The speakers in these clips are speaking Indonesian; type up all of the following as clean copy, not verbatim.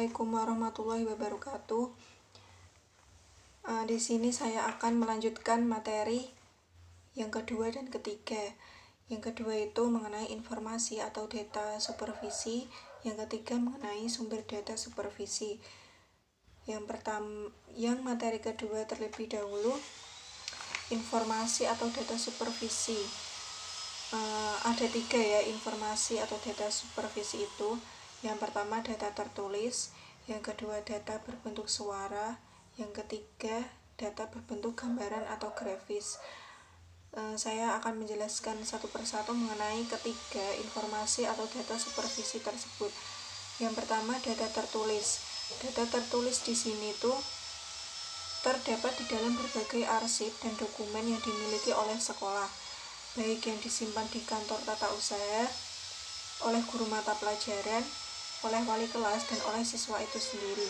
Assalamualaikum warahmatullahi wabarakatuh. Di sini saya akan melanjutkan materi yang kedua dan ketiga. Yang kedua itu mengenai informasi atau data supervisi, yang ketiga mengenai sumber data supervisi. Yang materi kedua terlebih dahulu, informasi atau data supervisi. Ada tiga ya informasi atau data supervisi itu. Yang pertama data tertulis, yang kedua data berbentuk suara, yang ketiga data berbentuk gambaran atau grafis. Saya akan menjelaskan satu persatu mengenai ketiga informasi atau data supervisi tersebut. Yang pertama data tertulis. Data tertulis di sini tuh terdapat di dalam berbagai arsip dan dokumen yang dimiliki oleh sekolah, baik yang disimpan di kantor tata usaha, oleh guru mata pelajaran, oleh wali kelas, dan oleh siswa itu sendiri.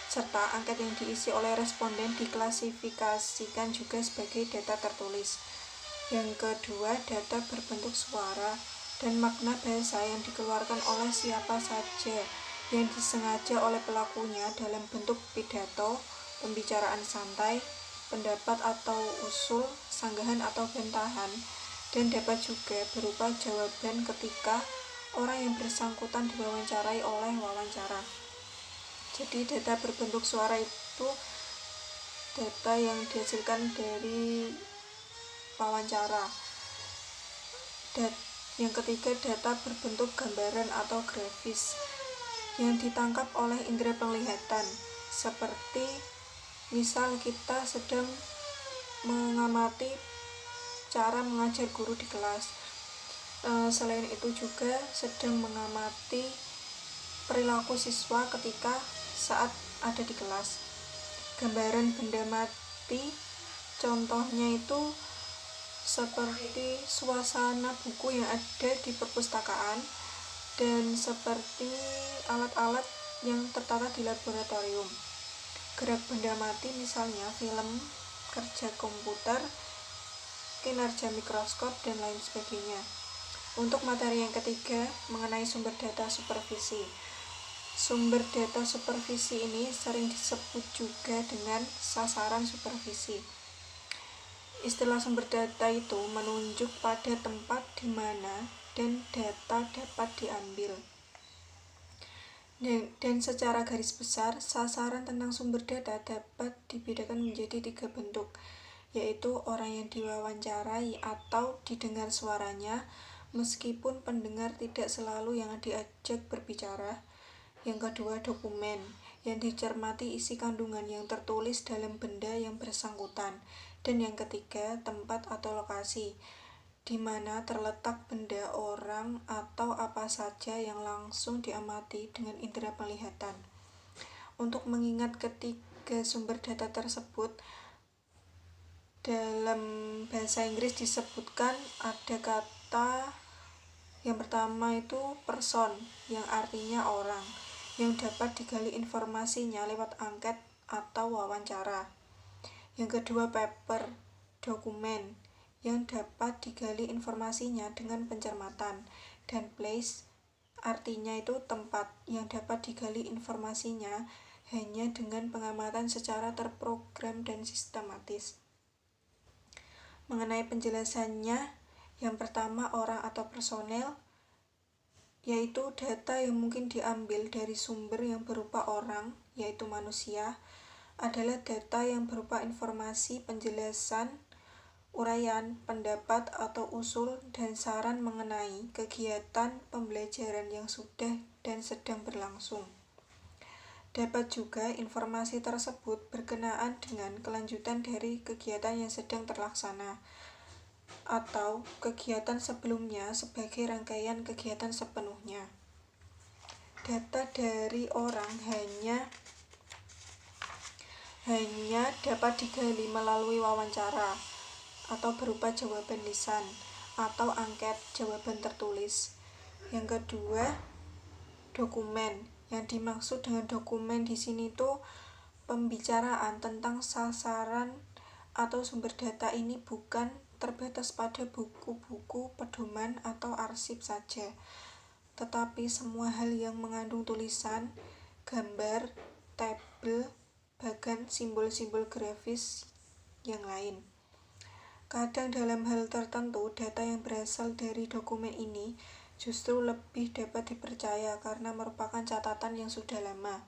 Serta angket yang diisi oleh responden diklasifikasikan juga sebagai data tertulis. Yang kedua, data berbentuk suara dan makna bahasa yang dikeluarkan oleh siapa saja yang disengaja oleh pelakunya dalam bentuk pidato, pembicaraan santai, pendapat atau usul, sanggahan atau bantahan, dan dapat juga berupa jawaban ketika orang yang bersangkutan diwawancarai oleh wawancara. Jadi data berbentuk suara itu data yang dihasilkan dari wawancara. Yang ketiga data berbentuk gambaran atau grafis yang ditangkap oleh indera penglihatan, seperti misal kita sedang mengamati cara mengajar guru di kelas. Selain itu juga sedang mengamati perilaku siswa ketika saat ada di kelas. Gambaran benda mati contohnya itu seperti suasana buku yang ada di perpustakaan dan seperti alat-alat yang tertata di laboratorium. Gerak benda mati misalnya film, kerja komputer, kinerja mikroskop, dan lain sebagainya. Untuk materi yang ketiga mengenai sumber data supervisi. Sumber data supervisi ini sering disebut juga dengan sasaran supervisi. Istilah sumber data itu menunjuk pada tempat di mana dan data dapat diambil. Dan secara garis besar, sasaran tentang sumber data dapat dibedakan menjadi tiga bentuk, yaitu orang yang diwawancarai atau didengar suaranya, meskipun pendengar tidak selalu yang diajak berbicara. Yang kedua, dokumen, yang dicermati isi kandungan yang tertulis dalam benda yang bersangkutan. Dan yang ketiga, tempat atau lokasi, di mana terletak benda, orang, atau apa saja yang langsung diamati dengan indera penglihatan. Untuk mengingat ketiga sumber data tersebut, dalam bahasa Inggris disebutkan ada kata yang pertama itu person, yang artinya orang, yang dapat digali informasinya lewat angket atau wawancara. Yang kedua paper, dokumen, yang dapat digali informasinya dengan pencermatan. Dan place, artinya itu tempat, yang dapat digali informasinya hanya dengan pengamatan secara terprogram dan sistematis. Mengenai penjelasannya, yang pertama orang atau personel, yaitu data yang mungkin diambil dari sumber yang berupa orang, yaitu manusia, adalah data yang berupa informasi, penjelasan, uraian, pendapat atau usul dan saran mengenai kegiatan pembelajaran yang sudah dan sedang berlangsung. Dapat juga informasi tersebut berkenaan dengan kelanjutan dari kegiatan yang sedang terlaksana atau kegiatan sebelumnya sebagai rangkaian kegiatan sepenuhnya. Data dari orang hanya dapat digali melalui wawancara atau berupa jawaban lisan atau angket jawaban tertulis. Yang kedua, dokumen. Yang dimaksud dengan dokumen di sini tuh pembicaraan tentang sasaran atau sumber data ini bukan terbatas pada buku-buku pedoman atau arsip saja, tetapi semua hal yang mengandung tulisan gambar, tabel, bahkan simbol-simbol grafis yang lain. Kadang dalam hal tertentu, data yang berasal dari dokumen ini justru lebih dapat dipercaya karena merupakan catatan yang sudah lama.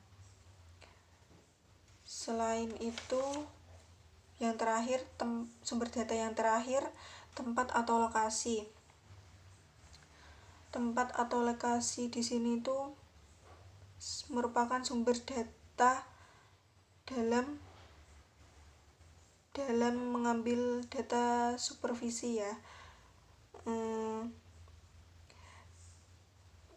Selain itu, yang terakhir, sumber data yang terakhir, tempat atau lokasi. Tempat atau lokasi di sini itu merupakan sumber data dalam mengambil data supervisi ya.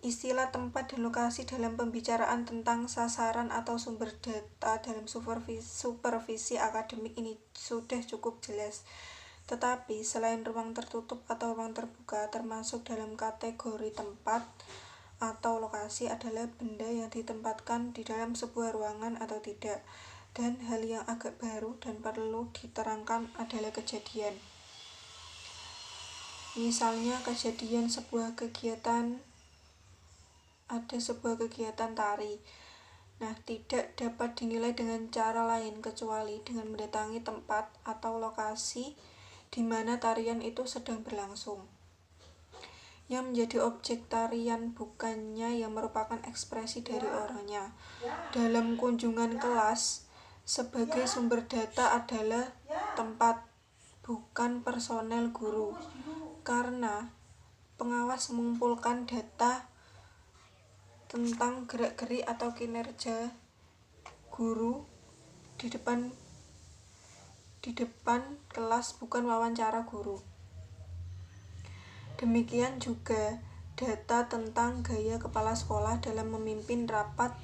Istilah tempat dan lokasi dalam pembicaraan tentang sasaran atau sumber data dalam supervisi akademik ini sudah cukup jelas. Tetapi selain ruang tertutup atau ruang terbuka, termasuk dalam kategori tempat atau lokasi adalah benda yang ditempatkan di dalam sebuah ruangan atau tidak. Dan hal yang agak baru dan perlu diterangkan adalah kejadian. Misalnya kejadian ada sebuah kegiatan tari. Nah, tidak dapat dinilai dengan cara lain kecuali dengan mendatangi tempat atau lokasi di mana tarian itu sedang berlangsung. Yang menjadi objek tarian bukannya yang merupakan ekspresi dari orangnya. Dalam kunjungan kelas, sebagai sumber data adalah tempat, bukan personel guru. Karena pengawas mengumpulkan data tentang gerak-gerik atau kinerja guru di depan kelas, bukan wawancara guru. Demikian juga data tentang gaya kepala sekolah dalam memimpin rapat.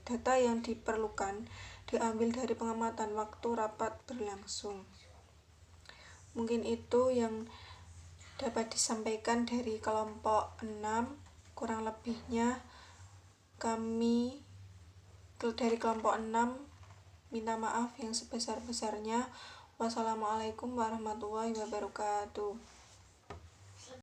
Data yang diperlukan diambil dari pengamatan waktu rapat berlangsung. Mungkin itu yang dapat disampaikan dari kelompok 6. Kurang lebihnya kami dari kelompok 6 minta maaf yang sebesar-besarnya. Wassalamualaikum warahmatullahi wabarakatuh.